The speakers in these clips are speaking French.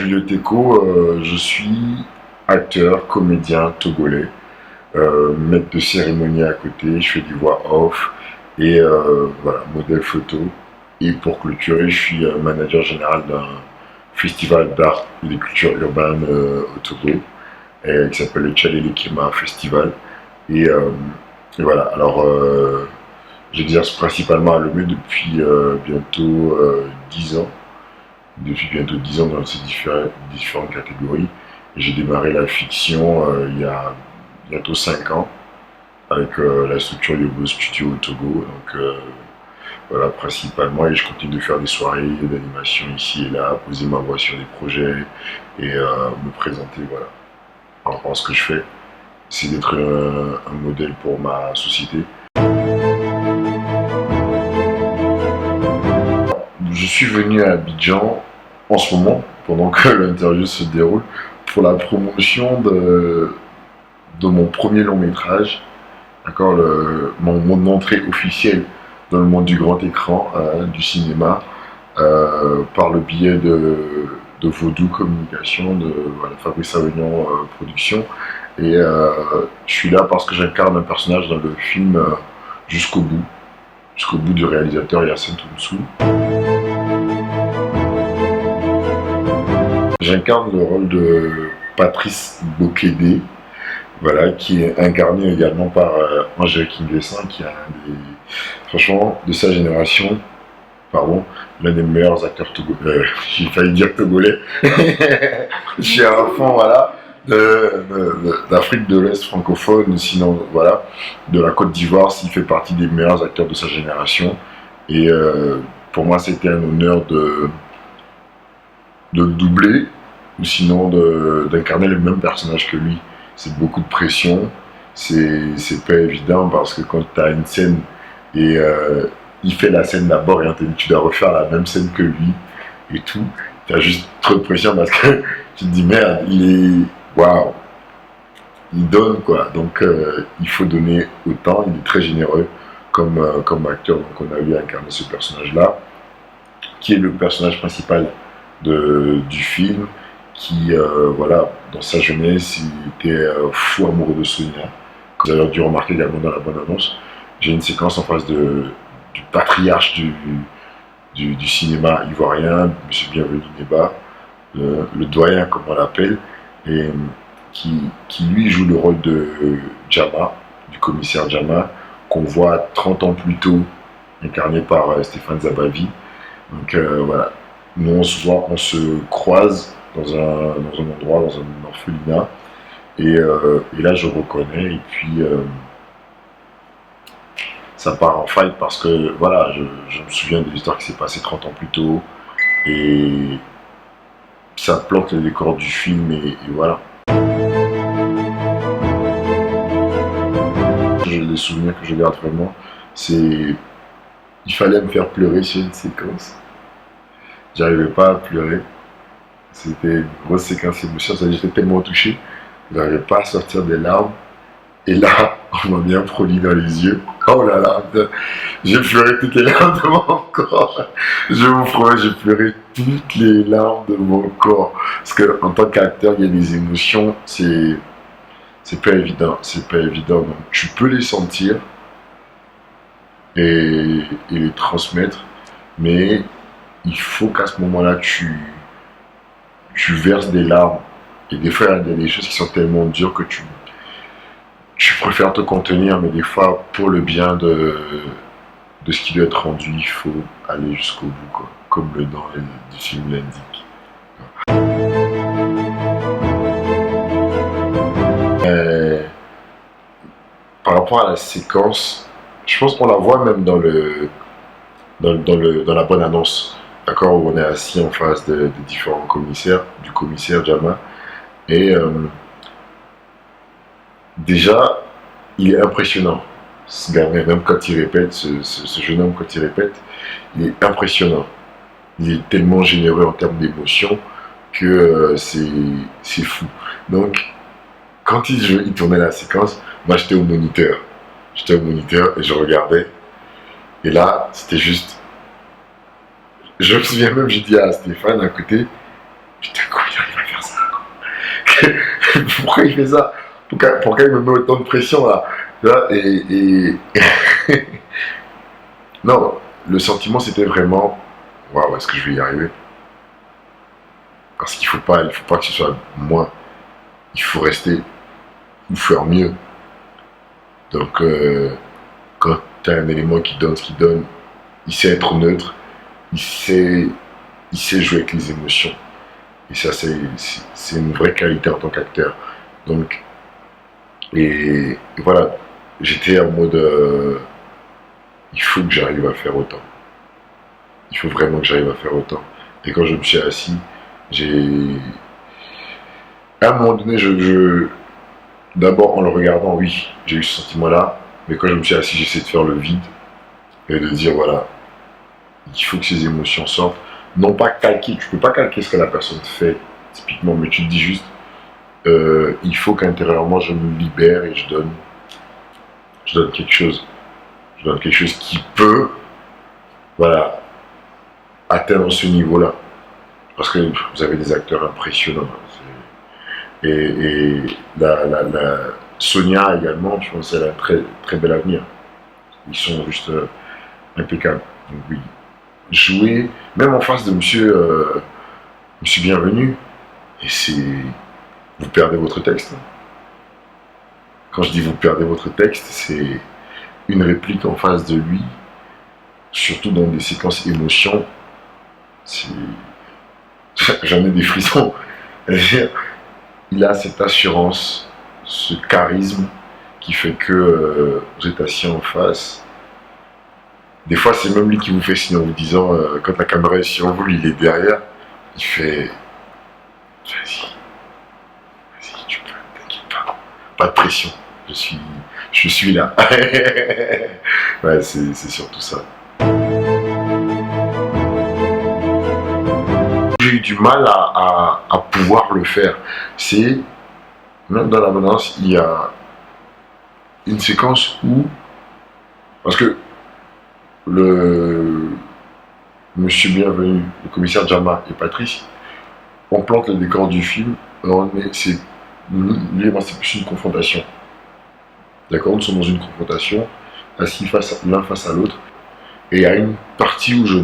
Julio Teko, je suis acteur, comédien togolais, maître de cérémonie à côté, je fais du voix off et voilà, modèle photo. Et pour clôturer, je suis manager général d'un festival d'art et de culture urbaine au Togo qui s'appelle le Tchalele Kima Festival. Et, euh, et voilà, alors j'exerce principalement à Lomé depuis bientôt 10 ans. Depuis bientôt 10 ans dans ces différentes catégories. J'ai démarré la fiction il y a bientôt 5 ans avec la structure Yobo Studio au Togo. Donc voilà, principalement, et je continue de faire des soirées d'animation ici et là, poser ma voix sur des projets et me présenter. Voilà. Alors, ce que je fais, c'est d'être un modèle pour ma société. Je suis venu à Abidjan en ce moment, pendant que l'interview se déroule, pour la promotion de mon premier long métrage, d'accord, mon entrée officielle dans le monde du grand écran, du cinéma, par le biais de Vaudou Communication, de voilà, Fabrice Avignon Production. Et je suis là parce que j'incarne un personnage dans le film jusqu'au bout du réalisateur Yassine Toumsou. J'incarne le rôle de Patrice Bokédé, voilà, qui est incarné également par Angélique Nguessan, qui est franchement, de sa génération, pardon, l'un des meilleurs acteurs togolais, j'ai failli dire togolais, je suis à fond, voilà, d'Afrique de l'Est francophone, sinon, voilà, de la Côte d'Ivoire, s'il fait partie des meilleurs acteurs de sa génération. Et pour moi, c'était un honneur de le doubler, ou sinon d'incarner le même personnage que lui. C'est beaucoup de pression, c'est pas évident parce que quand tu as une scène et il fait la scène d'abord et tu dois refaire la même scène que lui et tout, tu as juste trop de pression parce que tu te dis merde, il est waouh, il donne quoi, donc il faut donner autant, il est très généreux comme acteur, donc on a eu à incarner ce personnage là qui est le personnage principal du film, qui, voilà, dans sa jeunesse, il était fou amoureux de Sonia. Vous avez dû remarquer également dans la bonne annonce, j'ai une séquence en face du patriarche du cinéma ivoirien, M. Bienvenu Neba, le doyen comme on l'appelle, et qui lui joue le rôle de Djama, du commissaire Djama, qu'on voit 30 ans plus tôt, incarné par Stéphane Zabavi. Donc voilà, nous on se croise dans un endroit, dans un orphelinat, et là je reconnais, et puis ça part en fight parce que voilà, je me souviens de l'histoire qui s'est passée 30 ans plus tôt, et ça plante le décor du film, et voilà. Les souvenirs que je garde vraiment, c'est il fallait me faire pleurer sur une séquence. J'arrivais pas à pleurer. C'était une grosse séquence émotionnelle, j'étais tellement touché, j'arrivais pas à sortir des larmes. Et là, on m'a bien produit dans les yeux. Oh là là, j'ai pleuré toutes les larmes de mon corps. Je vous promets, j'ai pleuré toutes les larmes de mon corps. Parce qu'en tant qu'acteur, il y a des émotions, c'est pas évident, c'est pas évident. Donc tu peux les sentir et les transmettre, mais il faut qu'à ce moment-là, tu verses des larmes. Et des fois, il y a des choses qui sont tellement dures que tu préfères te contenir, mais des fois, pour le bien de ce qui doit être rendu, il faut aller jusqu'au bout, quoi, comme le nom du film l'indique. Par rapport à la séquence, je pense qu'on la voit même dans la bonne annonce, d'accord, où on est assis en face des différents commissaires, du commissaire Djama, et déjà, il est impressionnant, ce gars, même quand il répète, ce jeune homme, quand il répète, il est impressionnant. Il est tellement généreux en termes d'émotion que c'est fou. Donc, quand il tournait la séquence, moi j'étais au moniteur. J'étais au moniteur et je regardais. Et là, c'était juste... Je me souviens même, j'ai dit à Stéphane à côté, putain, quoi, il Pourquoi il fait ça? Pourquoi il me met autant de pression là? Non, le sentiment c'était vraiment, waouh, est-ce que je vais y arriver? Parce il faut pas que ce soit moi. Il faut rester ou faire mieux. Donc, quand tu as un élément qui donne ce qu'il donne, il sait être neutre, il sait, il sait jouer avec les émotions. Et ça, c'est une vraie qualité en tant qu'acteur. Donc, et voilà, j'étais en mode, il faut que j'arrive à faire autant. Il faut vraiment que j'arrive à faire autant. Et quand je me suis assis, j'ai... À un moment donné, d'abord en le regardant, oui, j'ai eu ce sentiment-là. Mais quand je me suis assis, j'essaie de faire le vide et de dire, voilà, il faut que ces émotions sortent. Non pas calquer, tu peux pas calquer ce que la personne fait, typiquement, mais tu te dis juste, il faut qu'intérieurement, je me libère et je donne quelque chose. Je donne quelque chose qui peut, voilà, atteindre ce niveau-là. Parce que vous avez des acteurs impressionnants. Et la Sonia également, je pense qu'elle a un très, très bel avenir. Ils sont juste impeccables. Donc oui, jouer, même en face de monsieur Bienvenu, et c'est... Vous perdez votre texte. Quand je dis vous perdez votre texte, c'est une réplique en face de lui, surtout dans des séquences émotions. J'en ai des frissons. Il a cette assurance, ce charisme qui fait que vous êtes assis en face. Des fois, c'est même lui qui vous fait signe en vous disant, quand la caméra est sur vous, il est derrière, il fait vas-y, tu peux, t'inquiète pas. Pas de pression, je suis là. Ouais, c'est surtout ça. J'ai eu du mal à pouvoir le faire. C'est, même dans l'abondance, il y a une séquence où, parce que le monsieur Bienvenu, le commissaire Djama et Patrice, on plante le décor du film, c'est plus une confrontation. D'accord, nous sommes dans une confrontation, assis l'un face à l'autre, et il y a une partie où je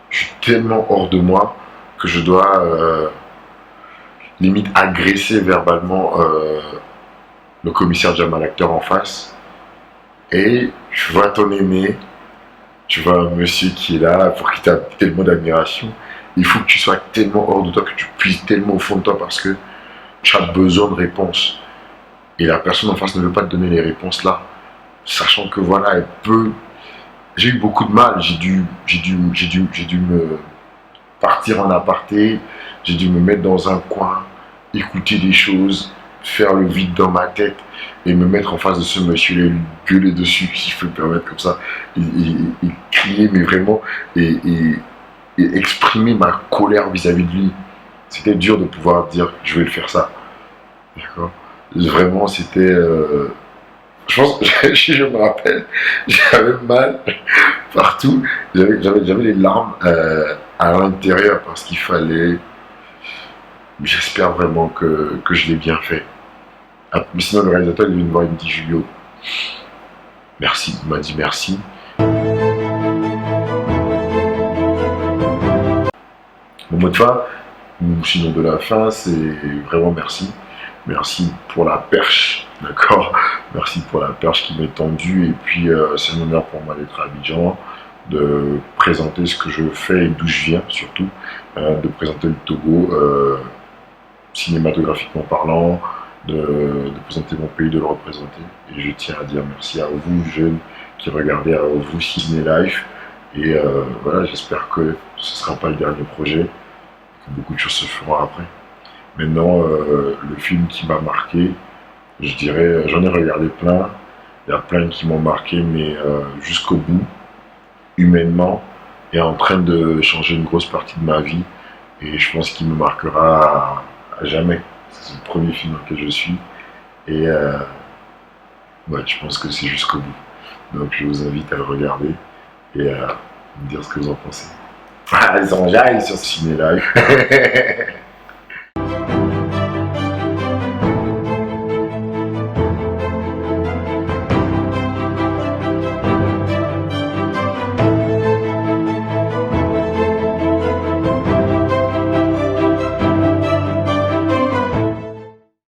suis tellement hors de moi que je dois limite agresser verbalement le commissaire Djama, l'acteur en face, et je vois ton aîné, tu vois un monsieur qui est là pour qui tu as tellement d'admiration. Il faut que tu sois tellement hors de toi, que tu puisses tellement au fond de toi parce que tu as besoin de réponses. Et la personne en face ne veut pas te donner les réponses là. Sachant que voilà, elle peut... J'ai eu beaucoup de mal, j'ai dû me partir en aparté, j'ai dû me mettre dans un coin, écouter des choses, faire le vide dans ma tête et me mettre en face de ce monsieur et lui gueuler dessus, si je peux me permettre comme ça, et crier, mais vraiment, et exprimer ma colère vis-à-vis de lui. C'était dur de pouvoir dire je vais le faire ça. D'accord. Vraiment, c'était... je pense, si je me rappelle, j'avais mal partout. J'avais les larmes à l'intérieur parce qu'il fallait... J'espère vraiment que je l'ai bien fait. Ah, mais sinon, le réalisateur, il est venu me voir, il me dit Julio, merci. Il m'a dit merci. Mon mot de fin, ou sinon de la fin, c'est vraiment merci. Merci pour la perche, d'accord? Merci pour la perche qui m'est tendue. Et puis, c'est un honneur pour moi d'être à Abidjan, de présenter ce que je fais et d'où je viens, surtout, de présenter le Togo, cinématographiquement parlant, de présenter mon pays, de le représenter. Et je tiens à dire merci à vous, jeunes, qui regardez, à vous, Ciné Life. Et voilà, j'espère que ce ne sera pas le dernier projet, que beaucoup de choses se feront après. Maintenant, le film qui m'a marqué, je dirais, j'en ai regardé plein. Il y a plein qui m'ont marqué, mais jusqu'au bout, humainement, est en train de changer une grosse partie de ma vie. Et je pense qu'il me marquera à jamais. C'est le premier film dans lequel je suis. Et ouais, je pense que c'est jusqu'au bout. Donc je vous invite à le regarder et à me dire ce que vous en pensez. Ah, les enjailles sur Ciné Live.